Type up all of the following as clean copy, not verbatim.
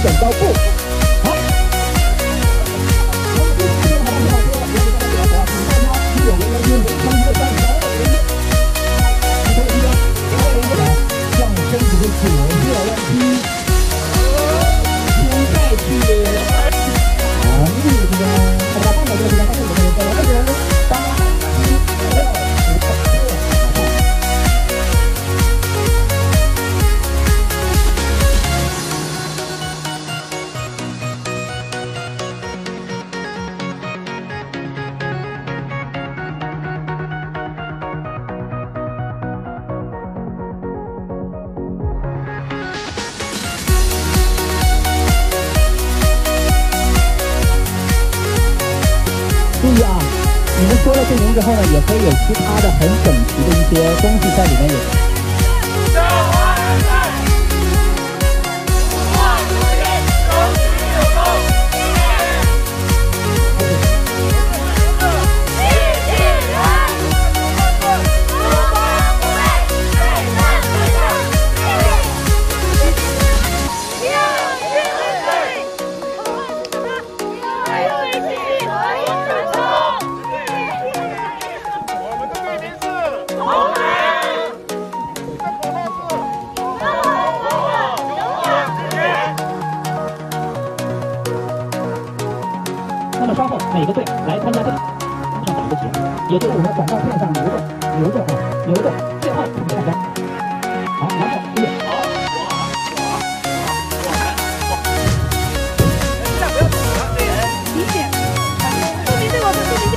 剪刀布。好。 身体的左侧弯曲，先再去好，这个把它放到这边，注意啊！你们说了队名之后呢，也可以有其他的很整齐的一些东西在里面有。 那么稍后每个队来参加这里，上打一个结，也就是我们的广告片上流动，最后统计大家。好，然后音乐。理解。对对，我们理解。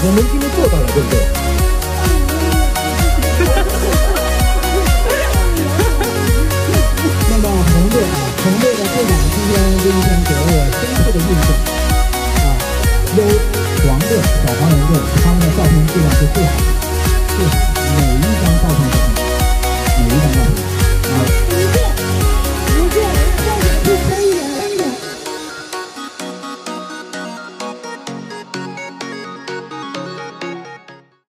我们今天做到了，对不对？那么红队的队长今天给我深刻的印象由黄队、小黄人队他们的照片质量是最好的。